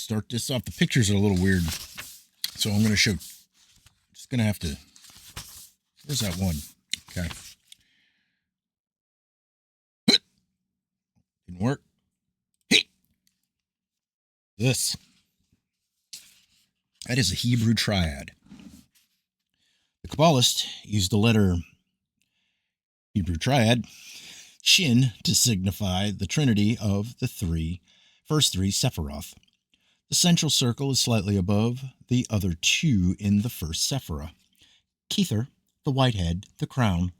start this off. The pictures are a little weird, so I'm going to show. Just going to have to. Where's that one? Okay. Didn't work. Hey. This. That is a Hebrew triad. The Kabbalist used the letter Hebrew triad, Shin, to signify the trinity of the first three Sephiroth. The central circle is slightly above the other two in the first Sephirah. Kether, the white head, the crown.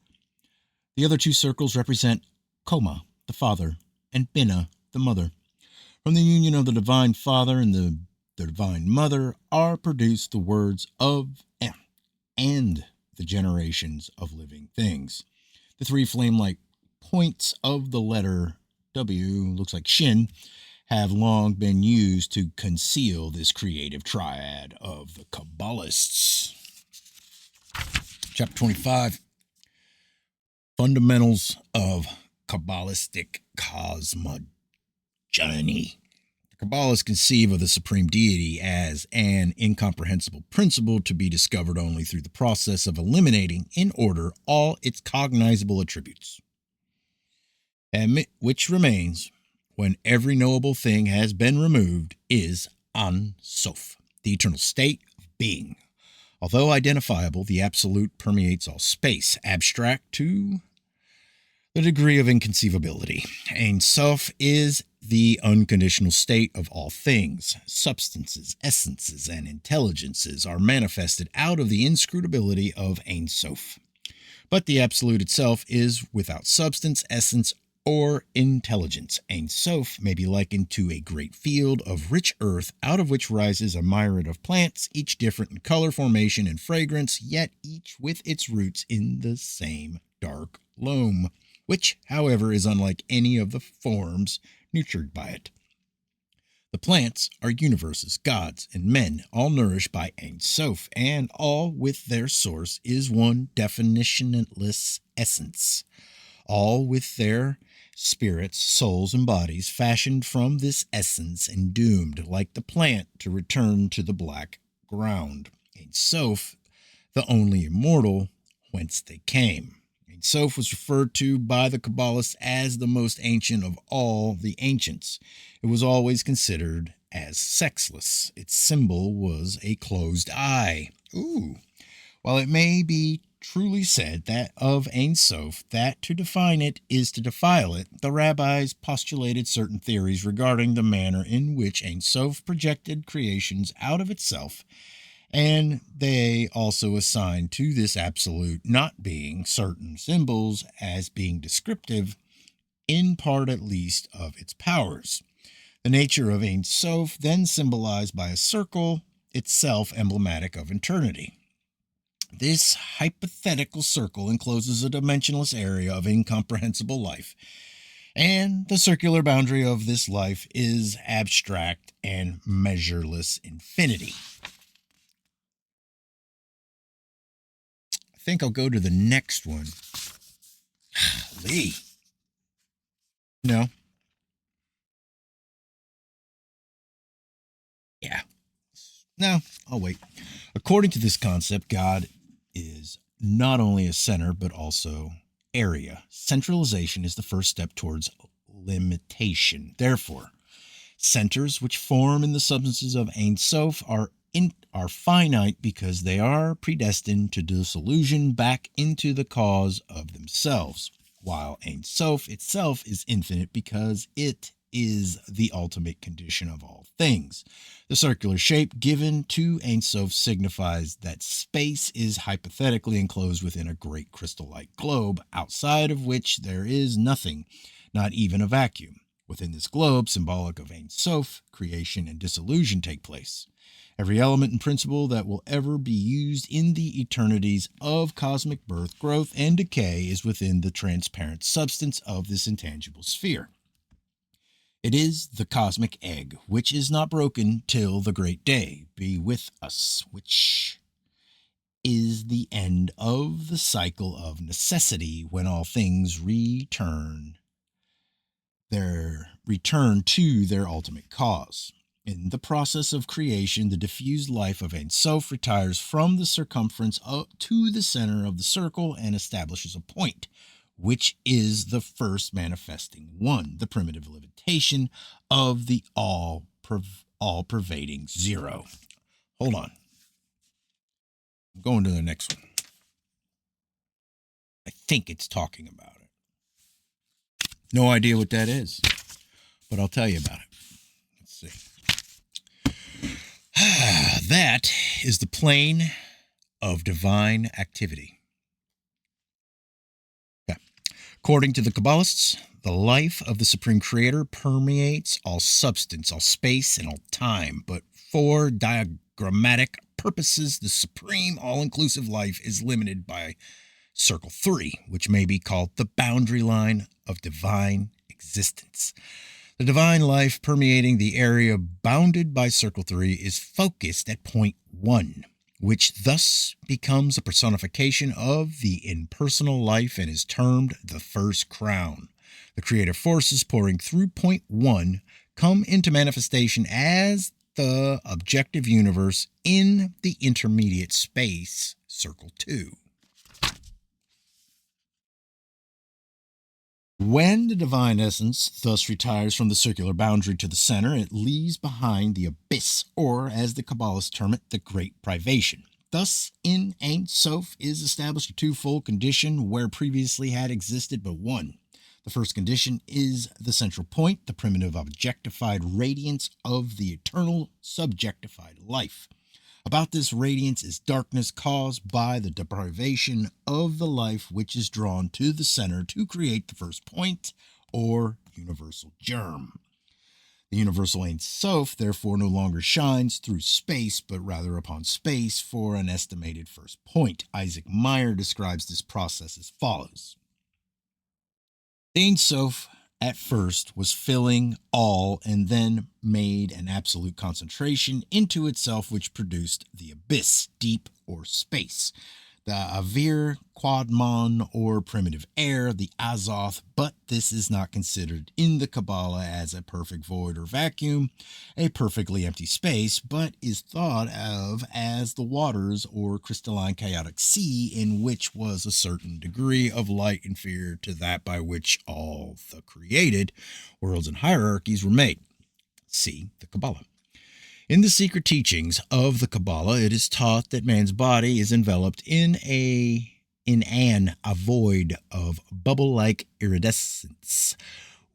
The other two circles represent Koma, the father, and Binah, the mother. From the union of the Divine Father and the Divine Mother are produced the words of and the generations of living things. The three flame-like points of the letter W, looks like Shin, have long been used to conceal this creative triad of the Kabbalists. Chapter 25, Fundamentals of Kabbalistic Cosmogony. The Kabbalists conceive of the supreme deity as an incomprehensible principle to be discovered only through the process of eliminating in order all its cognizable attributes, and which remains when every knowable thing has been removed is An Sof, the eternal state of being. Although identifiable, the absolute permeates all space, abstract to the degree of inconceivability. Ein Sof is the unconditional state of all things. Substances, essences, and intelligences are manifested out of the inscrutability of Ein Sof. But the absolute itself is without substance, essence, or intelligence. Ein Sof may be likened to a great field of rich earth out of which rises a myriad of plants, each different in color, formation, and fragrance, yet each with its roots in the same dark loam, which, however, is unlike any of the forms nurtured by it. The plants are universes, gods, and men, all nourished by Ein Sof, and all with their source is one definitionless essence, all with their spirits, souls, and bodies fashioned from this essence and doomed, like the plant, to return to the black ground. Ein Sof, the only immortal, whence they came. Ein Sof was referred to by the Kabbalists as the most ancient of all the ancients. It was always considered as sexless. Its symbol was a closed eye. While it may be truly said that of Ein Sof that to define it is to defile it, the rabbis postulated certain theories regarding the manner in which Ein Sof projected creations out of itself, and they also assigned to this absolute not being certain symbols as being descriptive, in part at least, of its powers. The nature of Ein Sof then symbolized by a circle, itself emblematic of eternity. This hypothetical circle encloses a dimensionless area of incomprehensible life, and the circular boundary of this life is abstract and measureless infinity. I think I'll go to the next one. Lee. No. Yeah. No, I'll wait. According to this concept, God is not only a center, but also area. Centralization is the first step towards limitation. Therefore, centers which form in the substances of Ein Sof are finite because they are predestined to dissolution back into the cause of themselves, while Ein Sof itself is infinite because it is the ultimate condition of all things. The circular shape given to Ein Sof signifies that space is hypothetically enclosed within a great crystal-like globe, outside of which there is nothing, not even a vacuum. Within this globe, symbolic of Ein Sof, creation and dissolution take place. Every element and principle that will ever be used in the eternities of cosmic birth, growth, and decay is within the transparent substance of this intangible sphere. It is the cosmic egg, which is not broken till the great day be with us, which is the end of the cycle of necessity when all things return to their ultimate cause. In the process of creation, the diffused life of Ein Sof retires from the circumference to the center of the circle and establishes a point, which is the first manifesting one, the primitive limitation of the all-pervading zero. Hold on. I'm going to the next one. I think it's talking about it. No idea what that is, but I'll tell you about it. Let's see. That is the plane of divine activity. Okay. According to the Kabbalists, the life of the Supreme Creator permeates all substance, all space, and all time. But for diagrammatic purposes, the supreme all-inclusive life is limited by Circle 3, which may be called the boundary line of divine existence. The divine life permeating the area bounded by Circle 3 is focused at point 1, which thus becomes a personification of the impersonal life and is termed the first crown. The creative forces pouring through point 1 come into manifestation as the objective universe in the intermediate space, Circle 2. When the divine essence thus retires from the circular boundary to the center, it leaves behind the abyss, or as the Kabbalists term it, the great privation. Thus, in Ein Sof is established a twofold condition where previously had existed but one. The first condition is the central point, the primitive objectified radiance of the eternal subjectified life. About this radiance is darkness caused by the deprivation of the life which is drawn to the center to create the first point, or universal germ. The universal Ein Sof therefore no longer shines through space, but rather upon space for an estimated first point. Isaac Meyer describes this process as follows. The Ein Sof at first was filling all and then made an absolute concentration into itself, which produced the abyss, deep, or space, the Avir, Quadmon, or primitive air, the Azoth, but this is not considered in the Kabbalah as a perfect void or vacuum, a perfectly empty space, but is thought of as the waters or crystalline chaotic sea in which was a certain degree of light inferior to that by which all the created worlds and hierarchies were made. See the Kabbalah. In the secret teachings of the Kabbalah, it is taught that man's body is enveloped in an void of bubble-like iridescence,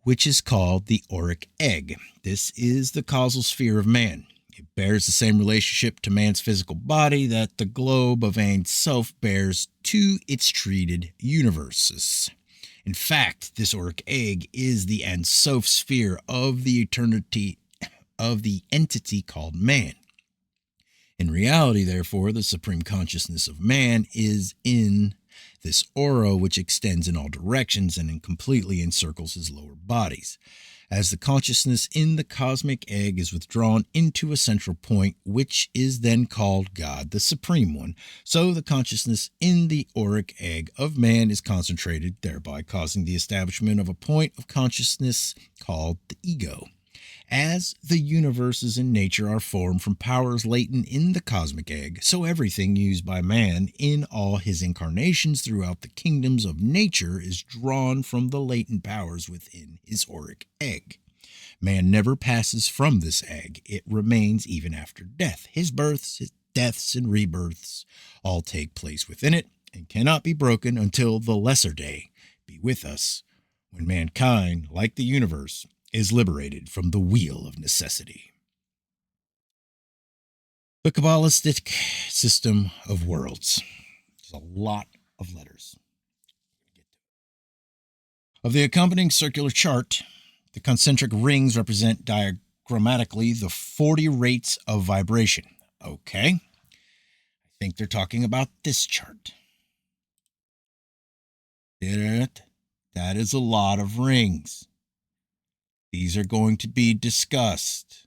which is called the auric egg. This is the causal sphere of man. It bears the same relationship to man's physical body that the globe of Ein Sof bears to its treated universes. In fact, this auric egg is the Ein Sof sphere of the eternity of the entity called man. In reality, therefore, the supreme consciousness of man is in this aura which extends in all directions and completely encircles his lower bodies. As the consciousness in the cosmic egg is withdrawn into a central point, which is then called God, the Supreme One, so the consciousness in the auric egg of man is concentrated, thereby causing the establishment of a point of consciousness called the ego. As the universes in nature are formed from powers latent in the cosmic egg, so everything used by man in all his incarnations throughout the kingdoms of nature is drawn from the latent powers within his auric egg. Man never passes from this egg. It remains even after death. His births, his deaths, and rebirths all take place within it and cannot be broken until the lesser day be with us, when mankind, like the universe, is liberated from the wheel of necessity. The Kabbalistic system of worlds. There's a lot of letters. Of the accompanying circular chart, the concentric rings represent diagrammatically the 40 rates of vibration. Okay. I think they're talking about this chart. That is a lot of rings. These are going to be discussed.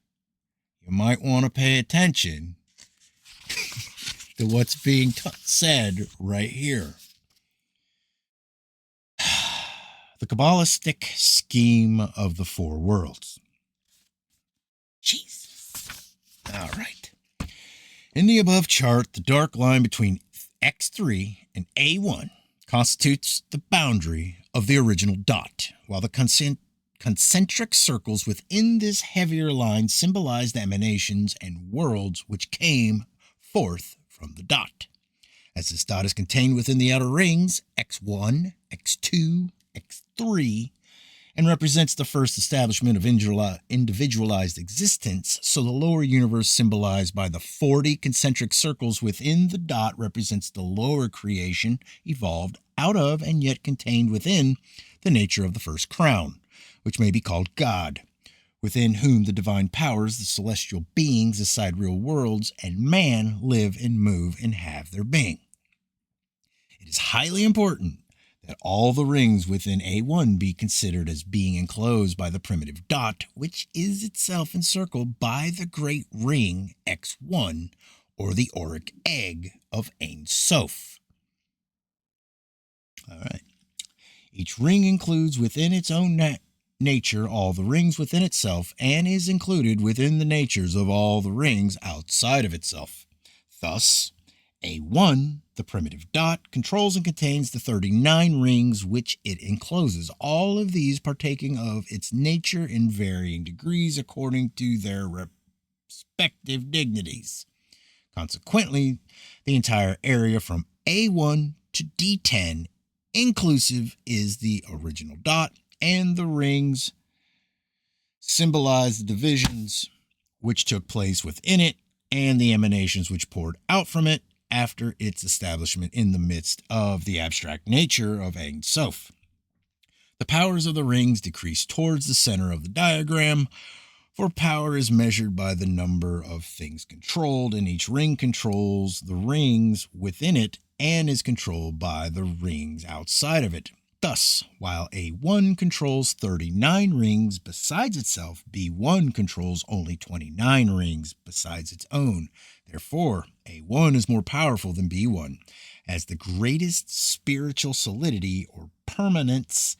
You might want to pay attention to what's being said right here. The Kabbalistic scheme of the four worlds. Jesus. All right. In the above chart, the dark line between X3 and A1 constitutes the boundary of the original dot, while the concentric circles within this heavier line symbolize the emanations and worlds which came forth from the dot. As this dot is contained within the outer rings, X1, X2, X3, and represents the first establishment of individualized existence, so the lower universe symbolized by the 40 concentric circles within the dot represents the lower creation evolved out of and yet contained within the nature of the first crown, which may be called God, within whom the divine powers, the celestial beings, the sidereal worlds, and man live and move and have their being. It is highly important that all the rings within A1 be considered as being enclosed by the primitive dot, which is itself encircled by the great ring X1, or the auric egg of Ein Sof. All right. Each ring includes within its own nature all the rings within itself and is included within the natures of all the rings outside of itself. Thus, A1, the primitive dot, controls and contains the 39 rings which it encloses, all of these partaking of its nature in varying degrees according to their respective dignities. Consequently, the entire area from A1 to D10 inclusive is the original dot, and the rings symbolize the divisions which took place within it and the emanations which poured out from it after its establishment in the midst of the abstract nature of Ein Sof. The powers of the rings decrease towards the center of the diagram, for power is measured by the number of things controlled, and each ring controls the rings within it and is controlled by the rings outside of it. Thus, while A1 controls 39 rings besides itself, B1 controls only 29 rings besides its own. Therefore, A1 is more powerful than B1, as the greatest spiritual solidity or permanence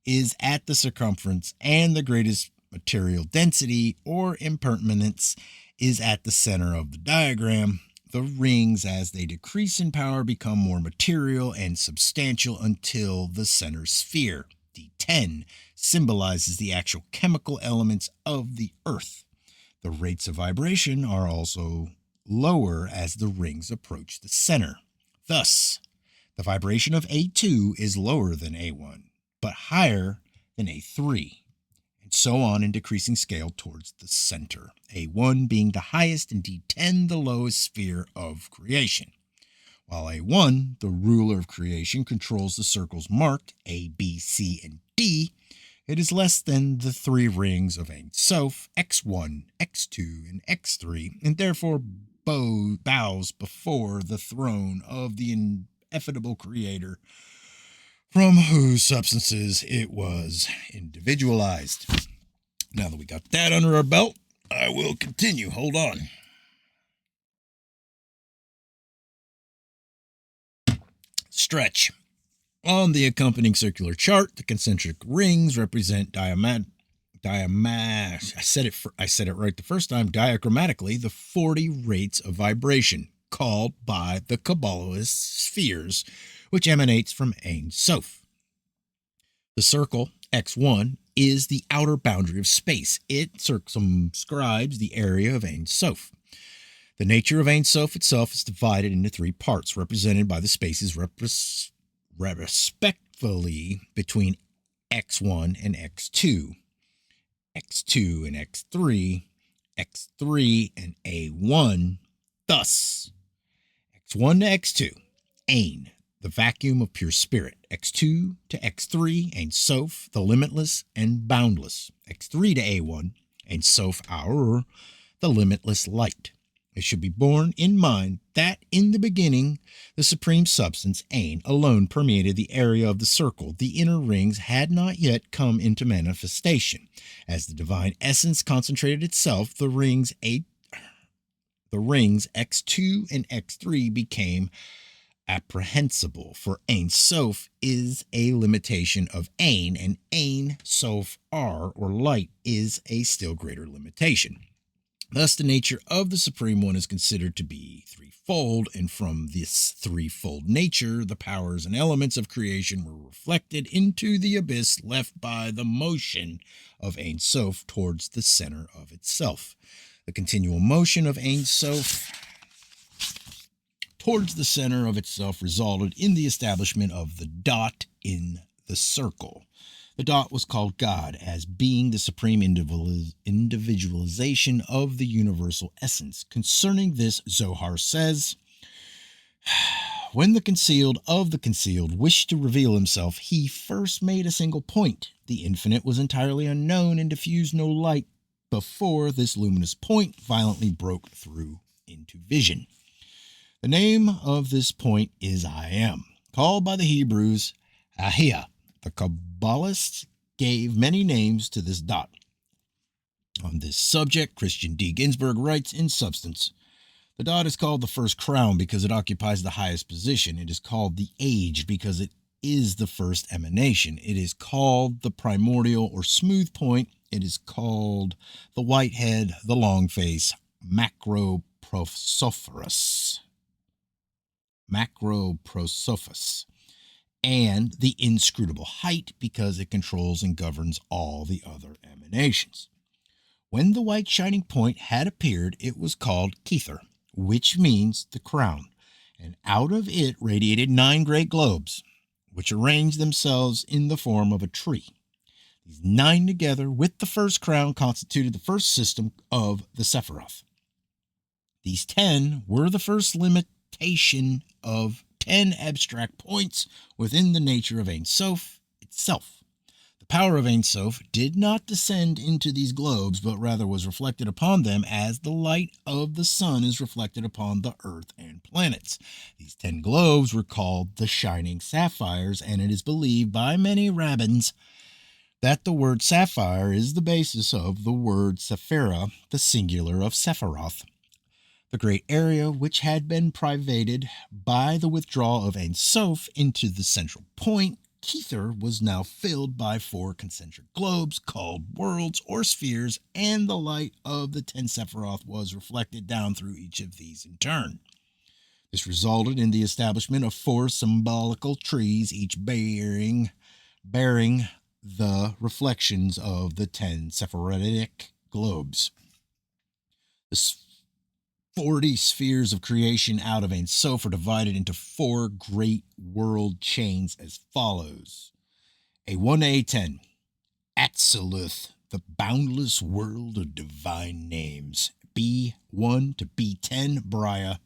is at the circumference, and the greatest material density or impermanence is at the center of the diagram. The rings, as they decrease in power, become more material and substantial until the center sphere, D10, symbolizes the actual chemical elements of the Earth. The rates of vibration are also lower as the rings approach the center. Thus, the vibration of A2 is lower than A1, but higher than A3, and so on in decreasing scale towards the center, A1 being the highest and D10 the lowest sphere of creation. While A1, the ruler of creation, controls the circles marked A, B, C, and D, it is less than the three rings of Ein Sof, X1, X2, and X3, and therefore bows before the throne of the ineffable creator, from whose substances it was individualized. Now that we got that under our belt, I will continue. Hold on. Stretch. On the accompanying circular chart, the concentric rings represent I said it right the first time, diagrammatically, the 40 rates of vibration, called by the Kabbalists spheres, which emanates from Ein Sof. The circle, X1, is the outer boundary of space. It circumscribes the area of Ein Sof. The nature of Ein Sof itself is divided into three parts, represented by the spaces respectively between X1 and X2, X2 and X3, X3 and A1. Thus, X1 to X2, Ein, the vacuum of pure spirit. X2 to X3, Ein Sof, the limitless and boundless. X3 to A1, Ein Sof, our, the limitless light. It should be borne in mind that in the beginning, the supreme substance, Ein, alone permeated the area of the circle. The inner rings had not yet come into manifestation. As the divine essence concentrated itself, the rings X2 and X3 became apprehensible, for Ein Sof is a limitation of Ein, and Ein Sof R, or light, is a still greater limitation. Thus, the nature of the Supreme One is considered to be threefold, and from this threefold nature, the powers and elements of creation were reflected into the abyss left by the motion of Ein Sof towards the center of itself. The continual motion of Ein Sof towards the center of itself resulted in the establishment of the dot in the circle. The dot was called God, as being the supreme individualization of the universal essence. Concerning this, Zohar says, when the concealed of the concealed wished to reveal himself, he first made a single point. The infinite was entirely unknown and diffused no light before this luminous point violently broke through into vision. The name of this point is I Am, called by the Hebrews Ahia. The Kabbalists gave many names to this dot. On this subject, Christian D. Ginsburg writes in substance, the dot is called the first crown because it occupies the highest position. It is called the aged because it is the first emanation. It is called the primordial or smooth point. It is called the white head, the long face, Macroprosophorus, and the inscrutable height because it controls and governs all the other emanations. When the white shining point had appeared, it was called Kether, which means the crown, and out of it radiated 9 great globes, which arranged themselves in the form of a tree. These 9 together with the first crown constituted the first system of the Sephiroth. These 10 were the first limitation of 10 abstract points within the nature of Ein Sof itself. The power of Ein Sof did not descend into these globes, but rather was reflected upon them as the light of the sun is reflected upon the earth and planets. These 10 globes were called the shining sapphires, and it is believed by many rabbins that the word sapphire is the basis of the word Sephira, the singular of Sephiroth. The great area which had been privated by the withdrawal of Ein Sof into the central point, Kether, was now filled by 4 concentric globes called worlds or spheres, and the light of the 10 Sephiroth was reflected down through each of these in turn. This resulted in the establishment of 4 symbolical trees, each bearing the reflections of the 10 Sephirotic globes. The 40 spheres of creation out of Ein Sof are divided into 4 great world chains as follows. A1 to A10, Atziluth, the boundless world of divine names. B1 to B10, Braya,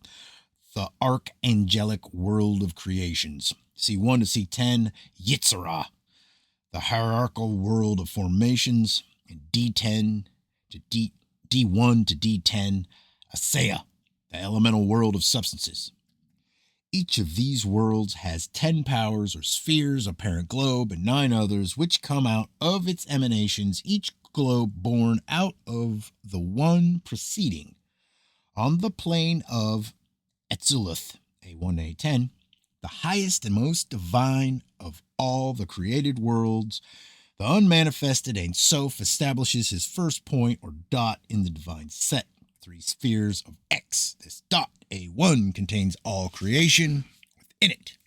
the archangelic world of creations. C1 to C10, Yitzhara, the hierarchical world of formations. And D1 to D10, Asaya, the elemental world of substances. Each of these worlds has 10 powers or spheres, a parent globe, and 9 others which come out of its emanations, each globe born out of the one preceding. On the plane of Atziluth, A1 to A10, the highest and most divine of all the created worlds, the unmanifested Ein Sof establishes his first point or dot in the divine set. 3 spheres of X. This dot, A1, contains all creation within it.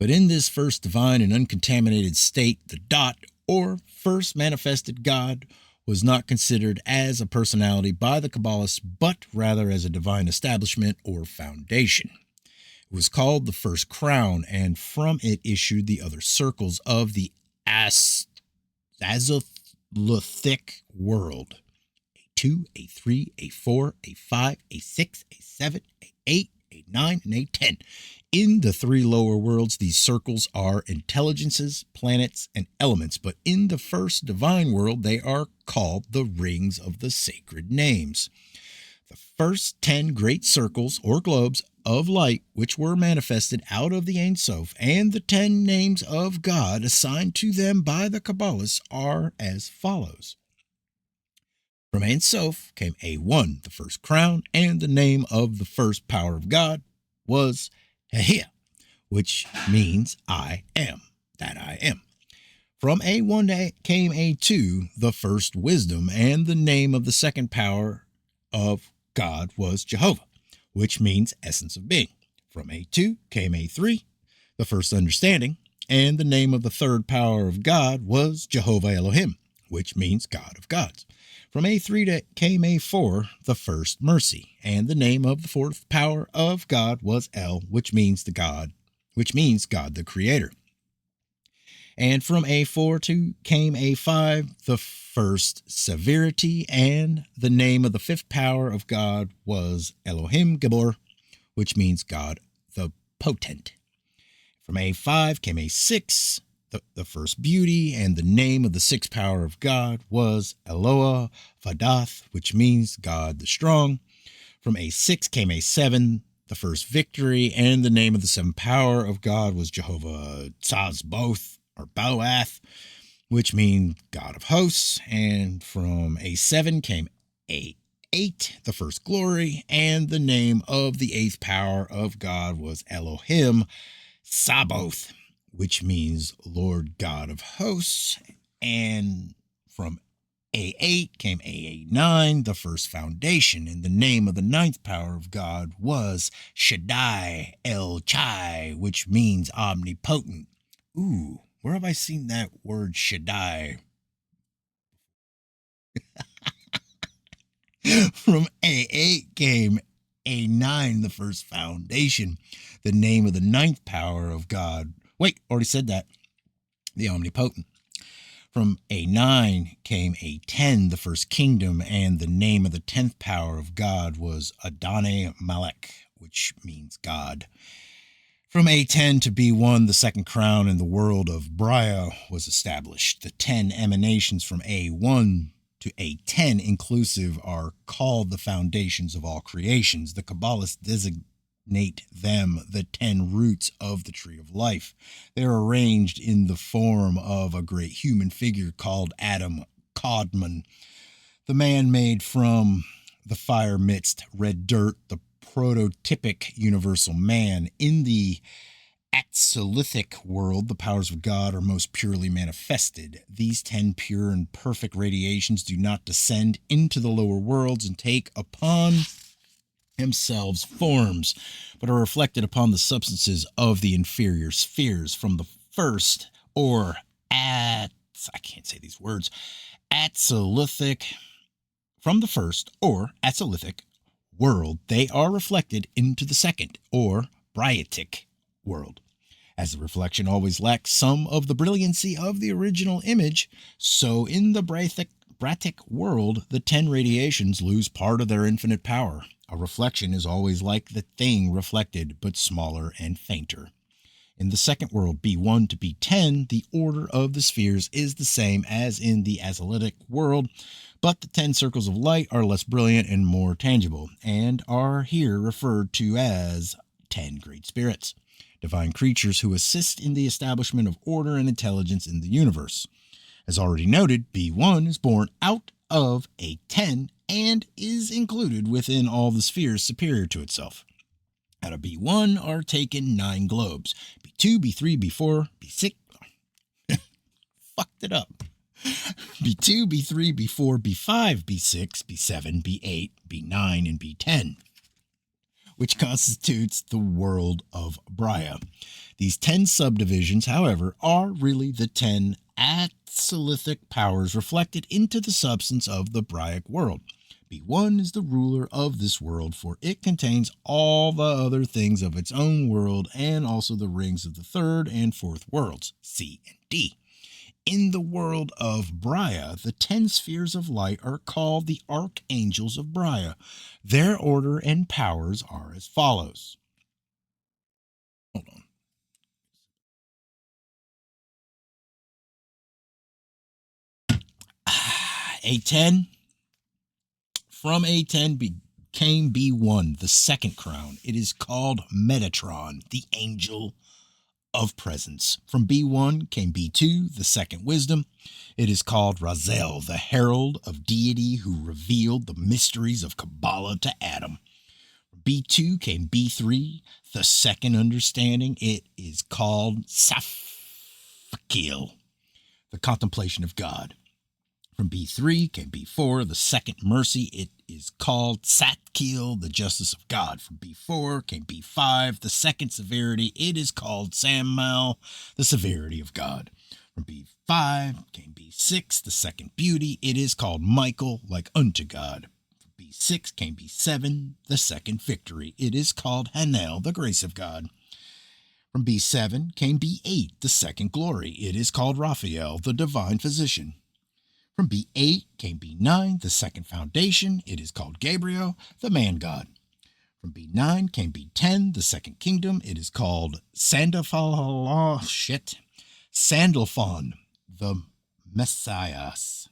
But in this first divine and uncontaminated state, the dot, or first manifested God, was not considered as a personality by the Kabbalists, but rather as a divine establishment or foundation. It was called the first crown, and from it issued the other circles of the Azothlithic world. A2, A3, A4, A5, A6, A7, A8, A9, and A10. In the 3 lower worlds, these circles are intelligences, planets, and elements, but in the first divine world, they are called the rings of the sacred names. The first 10 great circles or globes of light which were manifested out of the Ein Sof and the 10 names of God assigned to them by the Kabbalists are as follows. From Ein Sof came A1, the first crown, and the name of the first power of God was Ahia, which means I am, that I am. From A1 came A2, the first wisdom, and the name of the second power of God was Jehovah, which means essence of being. From A2 came A3, the first understanding, and the name of the third power of God was Jehovah Elohim, which means God of gods. From A3 came A4, the first mercy, and the name of the fourth power of God was El, which means God the Creator. And from A4 came A5, the first severity, and the name of the fifth power of God was Elohim Gabor, which means God the Potent. From A5 came A6, the first beauty, and the name of the sixth power of God was Eloah Vadath, which means God the Strong. From A6 came A7, the first victory, and the name of the seventh power of God was Jehovah Tzazboth, or Boath, which means God of hosts. And from A7 came A8, the first glory, and the name of the eighth power of God was Elohim Sabaoth, which means Lord God of hosts. And from A8 came AA9, the first foundation, and the name of the ninth power of God was Shaddai El Chai, which means omnipotent. Ooh, where have I seen that word Shaddai? From A8 came A9, the first foundation, the name of the ninth power of God. Wait, already said that. The omnipotent. From A9 came A10, the first kingdom, and the name of the 10th power of God was Adonai Malek, which means God. From A10 to B1, the second crown in the world of Braya was established. The 10 emanations from A1 to A10 inclusive are called the foundations of all creations. The Kabbalists designate them the 10 roots of the tree of life. They are arranged in the form of a great human figure called Adam Kodman, the man made from the fire midst red dirt, the prototypic universal man. In the Atzolithic world, the powers of God are most purely manifested. These 10 pure and perfect radiations do not descend into the lower worlds and take upon themselves forms, but are reflected upon the substances of the inferior spheres. From the first, or I can't say these words, Atzolithic, from the first, or Atzolithic world, they are reflected into the second, or Bryatic world. As the reflection always lacks some of the brilliancy of the original image, so in the Bryatic world, the 10 radiations lose part of their infinite power. A reflection is always like the thing reflected, but smaller and fainter. In the second world, B1 to B10, the order of the spheres is the same as in the Atzolitic world, but the 10 circles of light are less brilliant and more tangible, and are here referred to as 10 great spirits, divine creatures who assist in the establishment of order and intelligence in the universe. As already noted, B1 is born out of A10 and is included within all the spheres superior to itself. Out of B1 are taken 9 globes. B2, B3, B4, B6. Fucked it up. B2, B3, B4, B5, B6, B7, B8, B9, and B10, which constitutes the world of Braya. These 10 subdivisions, however, are really the 10 Atzolithic powers reflected into the substance of the Braic world. B1 is the ruler of this world, for it contains all the other things of its own world and also the rings of the third and fourth worlds, C and D. In the world of Braya, the 10 spheres of light are called the archangels of Braya. Their order and powers are as follows. Hold on. A10. From A10 became B1, the second crown. It is called Metatron, the angel of presence. From B1 came B2, the second wisdom. It is called Razel, the herald of deity who revealed the mysteries of Kabbalah to Adam. From B2 came B3, the second understanding. It is called Safakil, the contemplation of God. From B3 came B4, the second mercy. It is called Satkil, the justice of God. From B4 came B5, the second severity. It is called Sammal, the severity of God. From B5 came B6, the second beauty. It is called Michael, like unto God. From B6 came B7, the second victory. It is called Hanel, the grace of God. From B7 came B8, the second glory. It is called Raphael, the divine physician. From B8 came B9, the second foundation. It is called Gabriel, the man God. From B9 came B10, the second kingdom. It is called Sandalphon, the Messias.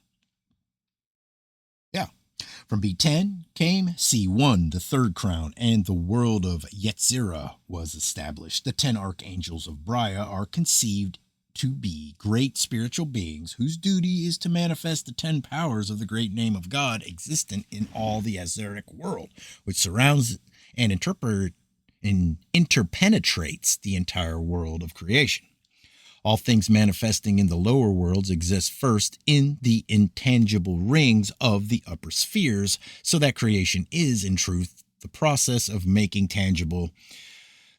Yeah. From B10 came C1, the third crown, and the world of Yetzirah was established. The 10 archangels of Briah are conceived to be great spiritual beings whose duty is to manifest the 10 powers of the great name of God existent in all the Azeric world, which surrounds and interpenetrates the entire world of creation. All things manifesting in the lower worlds exist first in the intangible rings of the upper spheres, so that creation is, in truth, the process of making tangible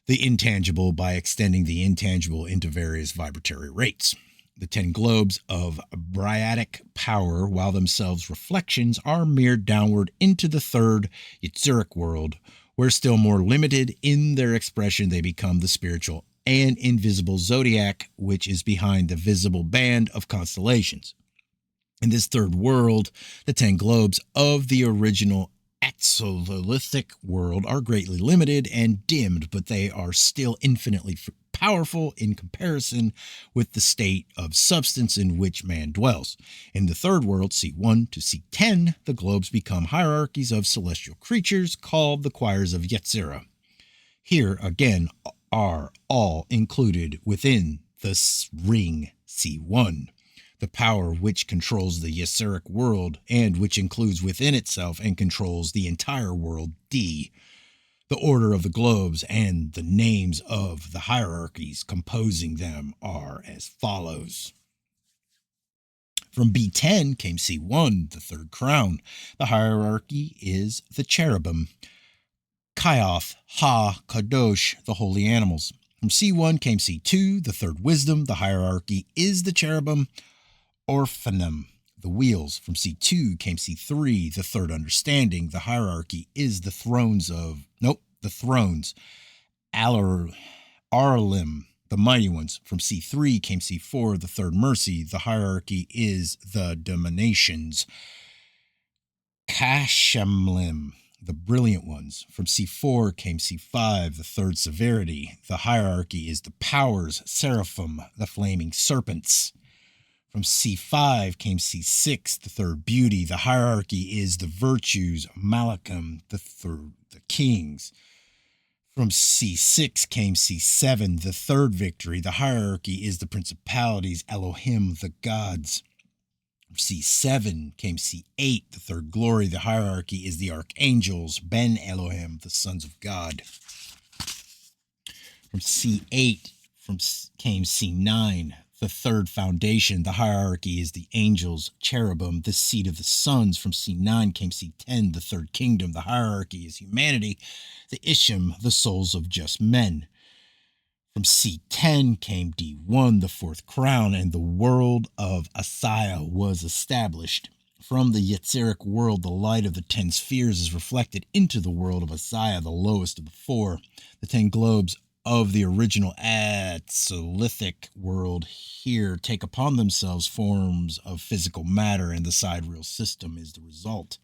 the intangible by extending the intangible into various vibratory rates. The 10 globes of Briatic power, while themselves reflections, are mirrored downward into the third Yetzirah world, where still more limited in their expression they become the spiritual and invisible zodiac, which is behind the visible band of constellations. In this third world, the 10 globes of the original Atzolithic world are greatly limited and dimmed, but they are still infinitely powerful in comparison with the state of substance in which man dwells. In the third world, C1 to C10, the globes become hierarchies of celestial creatures called the choirs of Yetzirah. Here, again, are all included within the ring C1. The power which controls the Yetzirah world and which includes within itself and controls the entire world, D. The order of the globes and the names of the hierarchies composing them are as follows. From B10 came C1, the third crown. The hierarchy is the cherubim. Kaioth, Ha, Kadosh, the holy animals. From C1 came C2, the third wisdom. The hierarchy is the cherubim. Orphanum, the wheels. From C2 came C3, the third understanding. The hierarchy is the thrones. Arlim, the mighty ones. From C3 came C4, the third mercy. The hierarchy is the dominations. Kashamlim, the brilliant ones. From C4 came C5, the third severity. The hierarchy is the powers. Seraphim, the flaming serpents. From C5 came C6, the third beauty. The hierarchy is the virtues. Malachim, the kings. From C6 came C7, the third victory. The hierarchy is the principalities. Elohim, the gods. From C7 came C8, the third glory. The hierarchy is the archangels. Ben Elohim, the sons of God. From C8 came C9, the third foundation. The hierarchy is the angels. Cherubim, the seat of the sons. From C9 came C10, the third kingdom. The hierarchy is humanity. The Ishim, the souls of just men. From C10 came D1, the fourth crown, and the world of Asaya was established. From the Yetzirah world, the light of the 10 spheres is reflected into the world of Asaya, the lowest of the four. The 10 globes of the original Atzolithic world here take upon themselves forms of physical matter, and the sidereal system is the result.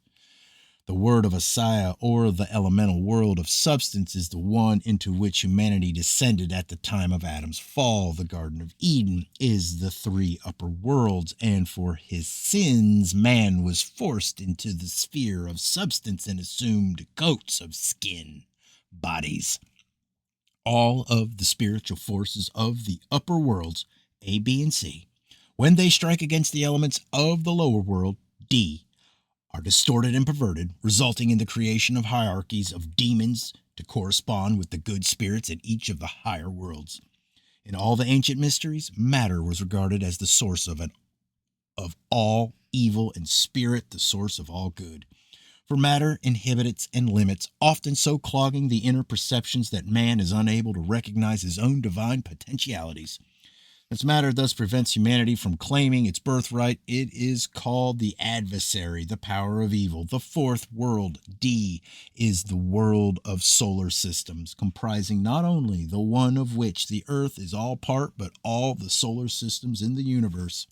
The word of Asaya, or the elemental world of substance, is the one into which humanity descended at the time of Adam's fall. The Garden of Eden is the 3 upper worlds, and for his sins, man was forced into the sphere of substance and assumed coats of skin, bodies. All of the spiritual forces of the upper worlds, A, B, and C, when they strike against the elements of the lower world, D, are distorted and perverted, resulting in the creation of hierarchies of demons to correspond with the good spirits in each of the higher worlds. In all the ancient mysteries, matter was regarded as the source of of all evil and spirit the source of all good. For matter inhibits and limits, often so clogging the inner perceptions that man is unable to recognize his own divine potentialities. As matter thus prevents humanity from claiming its birthright, it is called the adversary, the power of evil. The fourth world, D, is the world of solar systems, comprising not only the one of which the Earth is all part, but all the solar systems in the universe.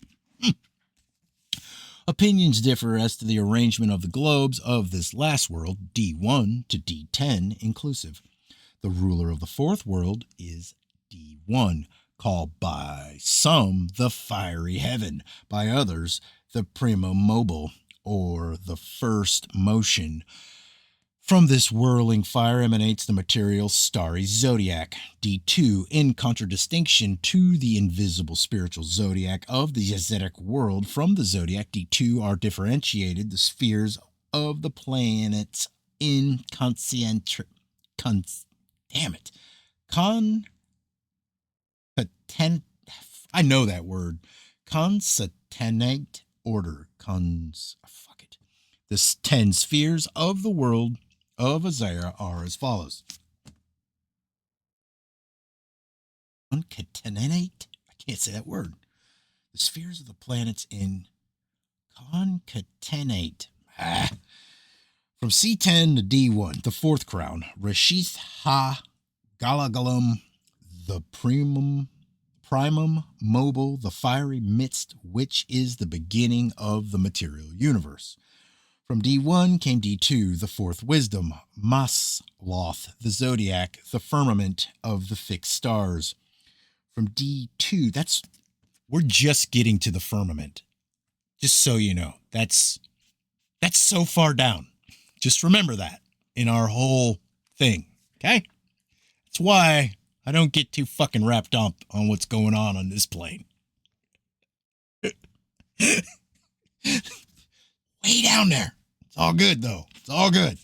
Opinions differ as to the arrangement of the globes of this last world, D1 to D10 inclusive. The ruler of the fourth world is D1, called by some the fiery heaven, by others the prima mobile, or the first motion. From this whirling fire emanates the material starry zodiac, D2, in contradistinction to the invisible spiritual zodiac of the Yazedic world. From the zodiac, D2 are differentiated the spheres of the planets in I know that word. Concatenate order. The 10 spheres of the world of Isaiah are as follows. Concatenate? I can't say that word. The spheres of the planets in concatenate. From C10 to D1, the fourth crown, Rashith Ha Galagalum, the primum mobile, the fiery midst, which is the beginning of the material universe. From D1 came D2, the fourth wisdom, Masloth, the zodiac, the firmament of the fixed stars. From D2, we're just getting to the firmament. Just so you know, that's so far down. Just remember that in our whole thing, okay? That's why I don't get too fucking wrapped up on what's going on this plane. Way down there. It's all good, though. It's all good.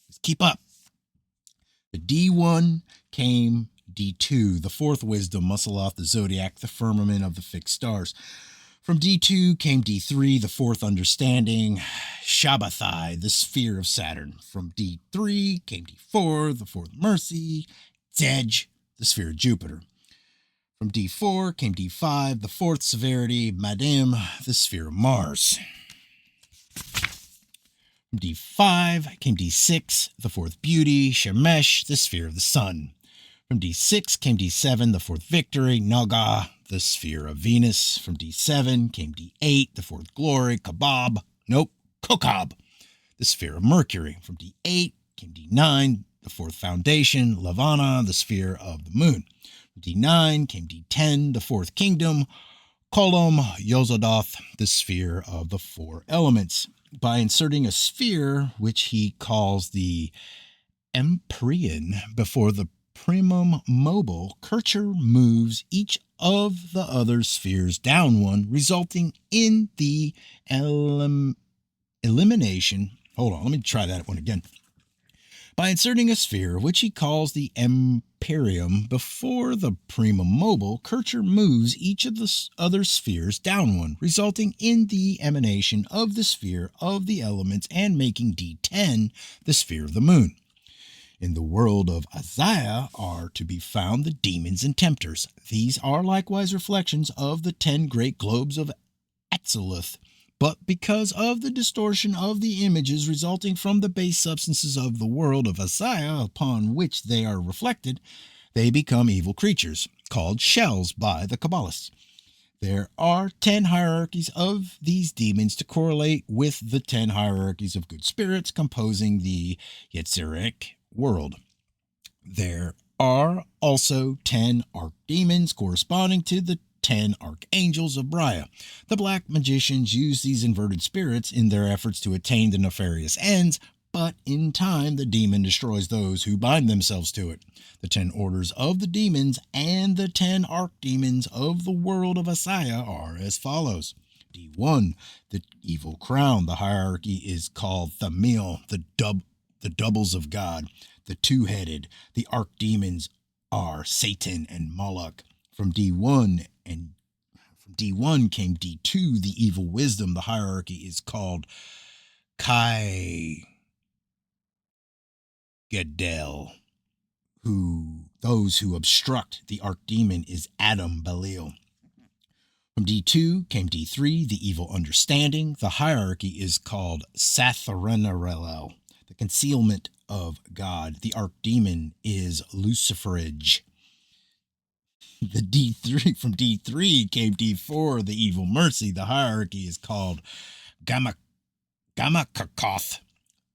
Just keep up. The D1 came D2, the fourth wisdom, Masloth, the zodiac, the firmament of the fixed stars. From D2 came D3, the fourth understanding, Shabbathai, the sphere of Saturn. From D3 came D4, the fourth mercy, Zedge, the sphere of Jupiter. From D4 came D5, the fourth severity, Madim, the sphere of Mars. From D5 came D6, the fourth beauty, Shemesh, the sphere of the sun. From D6 came D7, the fourth victory, Naga, the sphere of Venus. From D7 came D8, the fourth glory, Kokab, the sphere of Mercury. From D8 came D9, the fourth foundation, Lavana, the sphere of the moon. From D9 came D10, the fourth kingdom, Kolom Yozodoth, the sphere of the four elements. By inserting a sphere, which he calls the Empyrean, before the primum mobile, Kircher moves each of the other spheres down one, resulting in the elimination. Hold on, let me try that one again. By inserting a sphere, which he calls the Empyrean, before the primum mobile, Kircher moves each of the other spheres down one, resulting in the emanation of the sphere of the elements and making D10 the sphere of the moon. In the world of Isaiah are to be found the demons and tempters. These are likewise reflections of the 10 great globes of Atziluth, but because of the distortion of the images resulting from the base substances of the world of Isaiah upon which they are reflected, they become evil creatures, called shells by the Kabbalists. There are 10 hierarchies of these demons to correlate with the 10 hierarchies of good spirits composing the Yetzirah world. There are also 10 archdemons corresponding to the 10 archangels of Briah. The black magicians use these inverted spirits in their efforts to attain the nefarious ends, but in time the demon destroys those who bind themselves to it. The 10 orders of the demons and the 10 archdemons of the world of Isaiah are as follows. D1, the evil crown. The hierarchy is called Thamil, the doubles of God, the two-headed. The archdemons are Satan and Moloch. From D1 From D1 came D2, the evil wisdom. The hierarchy is called Kai Gadel. Those who obstruct the archdemon is Adam Belial. From D2 came D3, the evil understanding. The hierarchy is called Satharenarelel, the concealment of God. The archdemon is Luciferage. From D3 came D4, the evil mercy. The hierarchy is called Gamakakoth,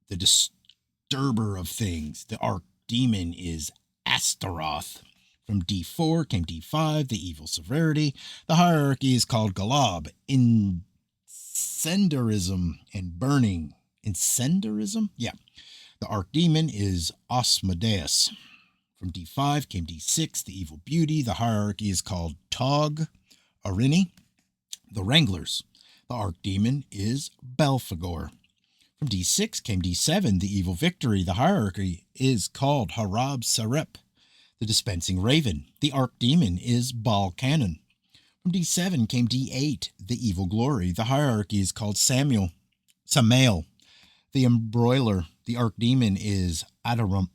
the disturber of things. The archdemon is Astaroth. From D4 came D5, the evil severity. The hierarchy is called Galab, incendiarism and burning. Incendiarism? Yeah. The archdemon is Asmodeus. From D5 came D6, the evil beauty. The hierarchy is called Tog Arini. The Wranglers. The archdemon is Belphegor. From D6 came D7, the evil victory. The hierarchy is called Harab Sarep, the dispensing raven. The archdemon is Baal-Cannon. From D7 came D8, the evil glory. The hierarchy is called Samael, the embroiler. The archdemon is Adramelech.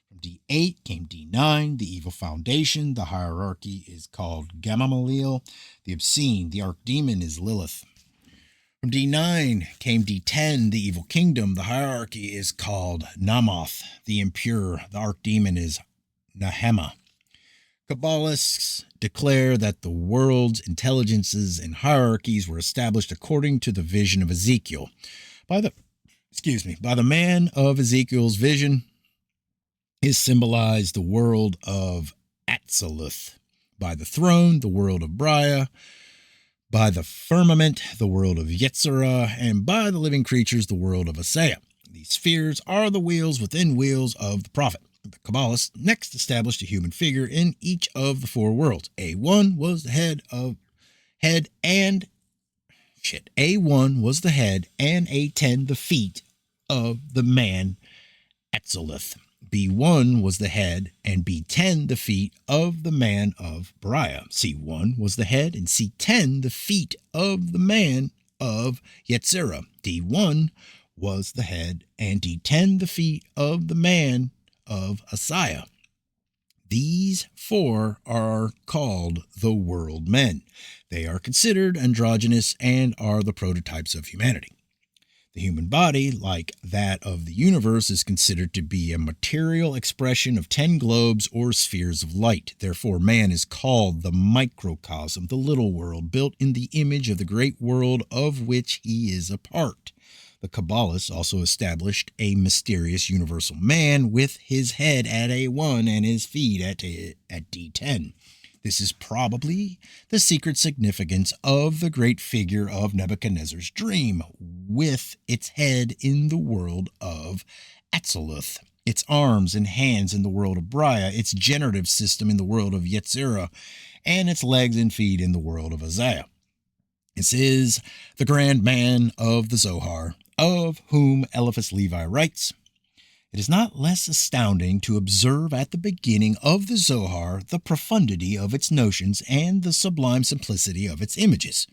From D8 came D9, the evil foundation. The hierarchy is called Gamaliel, the obscene. The archdemon is Lilith. From D9 came D10, the evil kingdom. The hierarchy is called Namoth, the impure. The archdemon is Nahema. Kabbalists declare that the world's intelligences and hierarchies were established according to the vision of Ezekiel. By the man of Ezekiel's vision is symbolized the world of Atziluth. By the throne, the world of Briah. By the firmament, the world of Yetzirah, and by the living creatures, the world of Isaiah. These spheres are the wheels within wheels of the prophet. The Kabbalists next established a human figure in each of the four worlds. A1 was the head and A10 the feet of the man Atziluth. B1 was the head, and B10 the feet of the man of Briah. C1 was the head, and C10 the feet of the man of Yetzirah. D1 was the head, and D10 the feet of the man of Isaiah. These four are called the world men. They are considered androgynous and are the prototypes of humanity. The human body, like that of the universe, is considered to be a material expression of 10 globes or spheres of light. Therefore, man is called the microcosm, the little world, built in the image of the great world of which he is a part. The Kabbalists also established a mysterious universal man with his head at A1 and his feet at D10. This is probably the secret significance of the great figure of Nebuchadnezzar's dream, with its head in the world of Atziluth, its arms and hands in the world of Briah, its generative system in the world of Yetzirah, and its legs and feet in the world of Isaiah. This is the grand man of the Zohar, of whom Eliphas Levi writes, "It is not less astounding to observe at the beginning of the Zohar the profundity of its notions and the sublime simplicity of its images.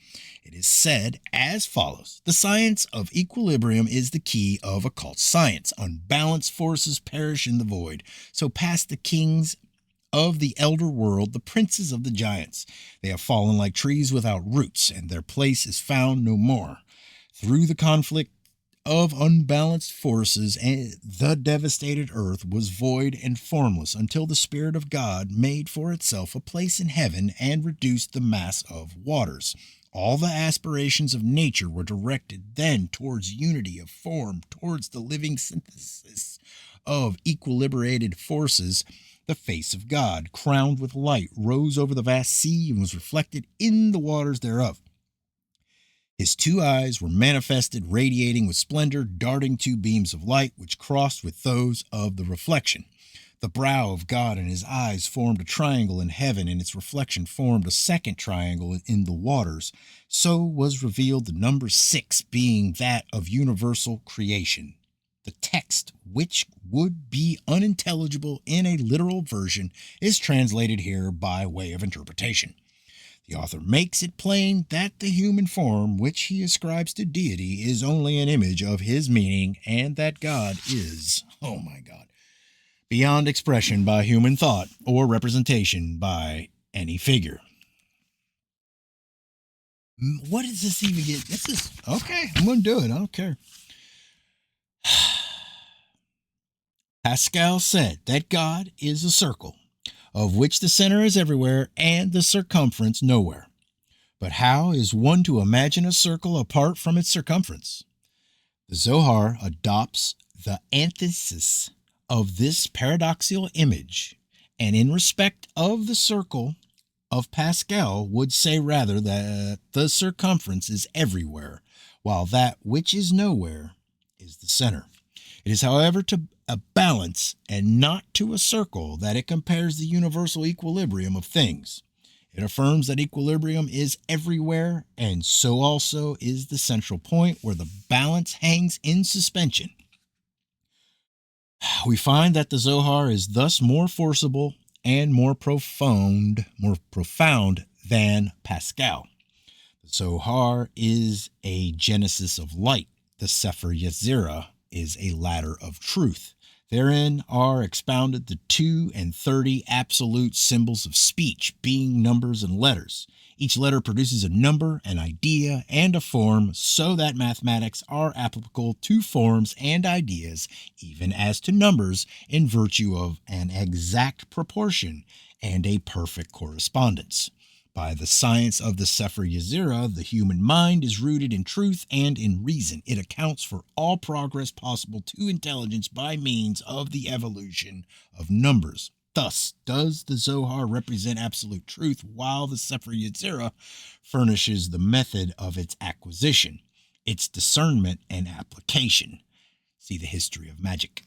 It is said as follows: the science of equilibrium is the key of occult science. Unbalanced forces perish in the void. So pass the kings of the elder world, the princes of the giants. They have fallen like trees without roots, and their place is found no more. Through the conflict of unbalanced forces, and the devastated earth was void and formless until the Spirit of God made for itself a place in heaven and reduced the mass of waters. All the aspirations of nature were directed then towards unity of form, towards the living synthesis of equilibrated forces. The face of God, crowned with light, rose over the vast sea and was reflected in the waters thereof. His two eyes were manifested, radiating with splendor, darting two beams of light, which crossed with those of the reflection. The brow of God and his eyes formed a triangle in heaven, and its reflection formed a second triangle in the waters. So was revealed the number 6, being that of universal creation. The text which would be unintelligible in a literal version is translated here by way of interpretation. The author makes it plain that the human form which he ascribes to deity is only an image of his meaning, and that God is, oh my God, beyond expression by human thought or representation by any figure. What does this even get? This is okay. I'm going to do it. I don't care. Pascal said that God is a circle, of which the center is everywhere and the circumference nowhere. But how is one to imagine a circle apart from its circumference? The Zohar adopts the antithesis of this paradoxical image, and in respect of the circle of Pascal would say rather that the circumference is everywhere, while that which is nowhere is the center. It is, however, to a balance and not to a circle that it compares the universal equilibrium of things. It affirms that equilibrium is everywhere, and so also is the central point where the balance hangs in suspension. We find that the Zohar is thus more forcible and more profound than Pascal. The Zohar is a genesis of light. The Sefer Yetzirah is a ladder of truth. Therein are expounded the 2 and 30 absolute symbols of speech, being numbers and letters. Each letter produces a number, an idea, and a form, so that mathematics are applicable to forms and ideas, even as to numbers, in virtue of an exact proportion and a perfect correspondence. By the science of the Sefer Yetzirah, the human mind is rooted in truth and in reason. It accounts for all progress possible to intelligence by means of the evolution of numbers. Thus does the Zohar represent absolute truth, while the Sefer Yetzirah furnishes the method of its acquisition, its discernment and application. See the history of magic.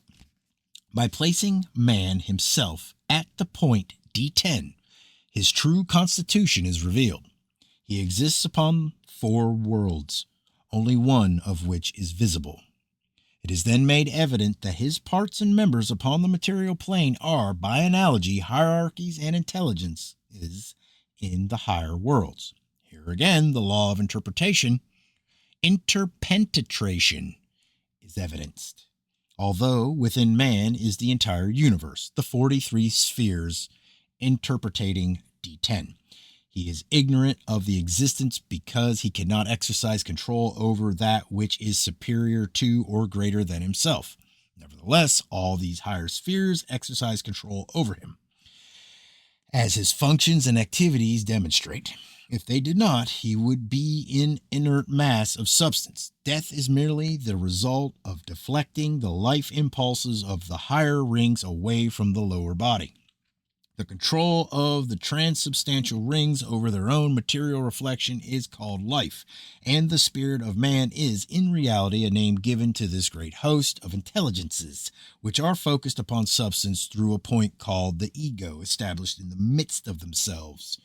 By placing man himself at the point D10, his true constitution is revealed. He exists upon 4 worlds, only one of which is visible. It is then made evident that his parts and members upon the material plane are, by analogy, hierarchies and intelligences in the higher worlds. Here again, the law of interpenetration is evidenced. Although within man is the entire universe, the 43 spheres interpreting D10. He is ignorant of the existence because he cannot exercise control over that which is superior to or greater than himself. Nevertheless, all these higher spheres exercise control over him, as his functions and activities demonstrate. If they did not, he would be an inert mass of substance. Death is merely the result of deflecting the life impulses of the higher rings away from the lower body. The control of the transubstantial rings over their own material reflection is called life, and the spirit of man is, in reality, a name given to this great host of intelligences, which are focused upon substance through a point called the ego, established in the midst of themselves.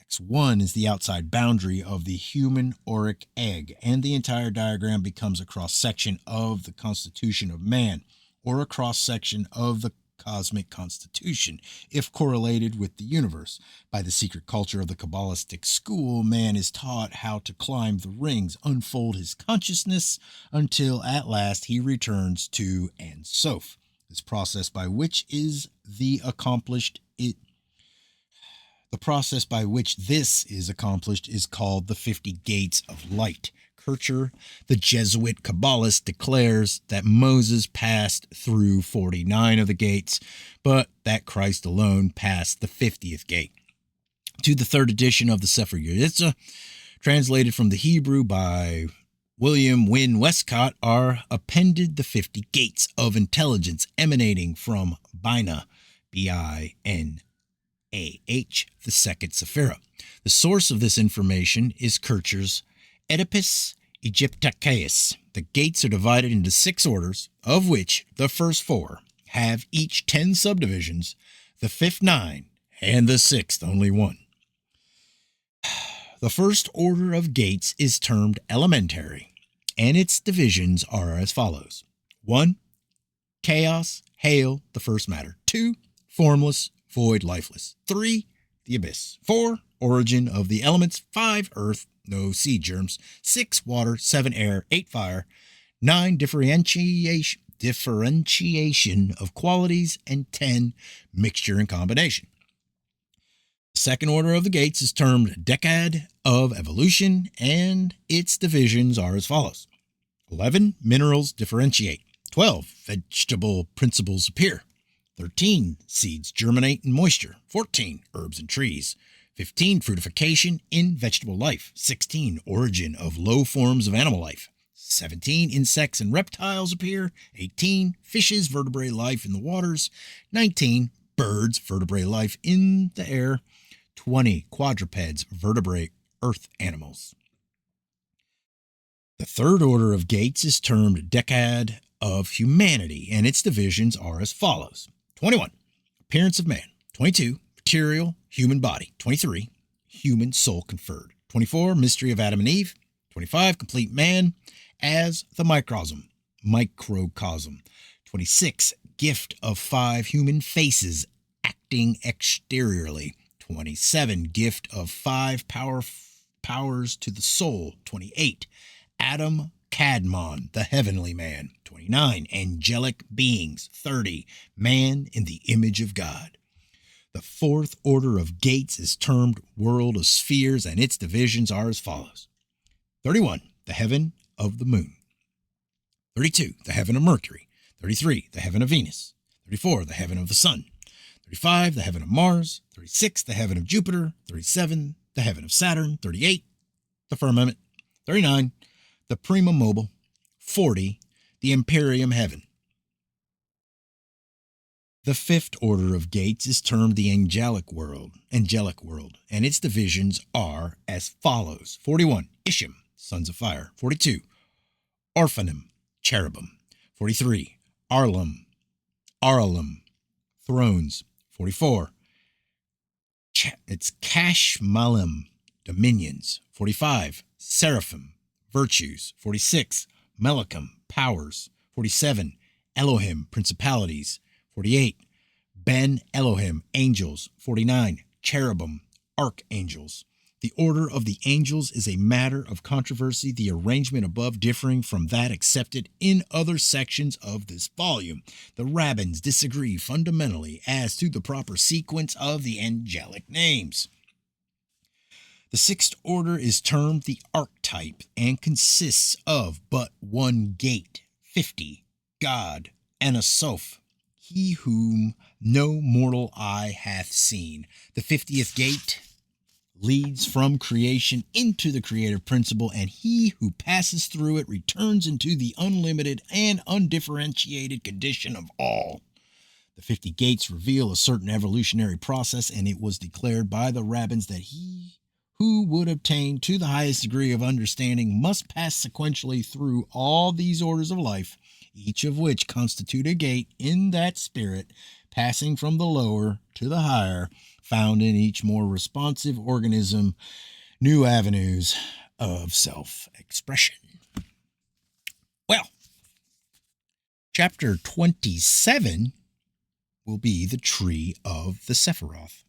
X1 is the outside boundary of the human auric egg, and the entire diagram becomes a cross-section of the constitution of man, or a cross-section of the cosmic constitution, if correlated with the universe. By the secret culture of the Kabbalistic school, man is taught how to climb the rings, unfold his consciousness, until at last he returns to Ein Sof. This process by which this is accomplished is called the 50 Gates of Light. Kircher, the Jesuit Kabbalist, declares that Moses passed through 49 of the gates, but that Christ alone passed the 50th gate. To the 3rd edition of the Sefer Yetzirah, translated from the Hebrew by William Wynne Westcott, are appended the 50 gates of intelligence emanating from Binah, B-I-N-A-H, the second Sephirah. The source of this information is Kircher's Oedipus Egyptiacus. The gates are divided into 6 orders, of which the first 4 have each 10 subdivisions, the 5th 9, and the 6th only 1. The first order of gates is termed elementary, and its divisions are as follows. 1. chaos, hail, the first matter. 2, formless, void, lifeless. 3, the abyss. 4, origin of the elements. 5, earth, no seed germs. 6, water. 7, air. 8, fire. 9, differentiation of qualities. And 10, mixture and combination. The second order of the gates is termed decad of evolution, and its divisions are as follows. 11, minerals differentiate. 12, vegetable principles appear. 13, seeds germinate in moisture. 14, herbs and trees. 15, fruitification in vegetable life. 16, origin of low forms of animal life. 17, insects and reptiles appear. 18, fishes, vertebrate life in the waters. 19, birds, vertebrate life in the air. 20, quadrupeds, vertebrate earth animals. The third order of gates is termed decad of humanity, and its divisions are as follows. 21, appearance of man. 22, material, human body. 23, human soul conferred. 24, mystery of Adam and Eve. 25, complete man as the microcosm. 26, gift of 5 human faces acting exteriorly. 27, gift of 5 powers to the soul. 28, Adam Kadmon, the heavenly man. 29, angelic beings. 30, man in the image of God. The fourth order of gates is termed world of spheres, and its divisions are as follows. 31, the heaven of the moon. 32, the heaven of Mercury. 33, the heaven of Venus. 34, the heaven of the sun. 35, the heaven of Mars. 36, the heaven of Jupiter. 37, the heaven of Saturn. 38, the firmament. 39, the prima mobile. 40, the imperium heaven. The fifth order of gates is termed the angelic world, and its divisions are as follows. 41, Ishim, sons of fire. 42, Orphanim, cherubim. 43, Aralim, thrones. 44, it's Kashmalim, dominions. 45, Seraphim, virtues. 46, Melachim, powers. 47, Elohim, principalities. 48, Ben Elohim, angels. 49, cherubim, archangels. The order of the angels is a matter of controversy, the arrangement above differing from that accepted in other sections of this volume. The rabbins disagree fundamentally as to the proper sequence of the angelic names. The sixth order is termed the archetype and consists of but one gate, 50, God, and a soph, he whom no mortal eye hath seen. The 50th gate leads from creation into the creative principle, and he who passes through it returns into the unlimited and undifferentiated condition of all. The 50 gates reveal a certain evolutionary process, and it was declared by the rabbins that he who would obtain to the highest degree of understanding must pass sequentially through all these orders of life, each of which constitute a gate in that spirit, passing from the lower to the higher, found in each more responsive organism, new avenues of self-expression. Well, chapter 27 will be the tree of the Sephiroth.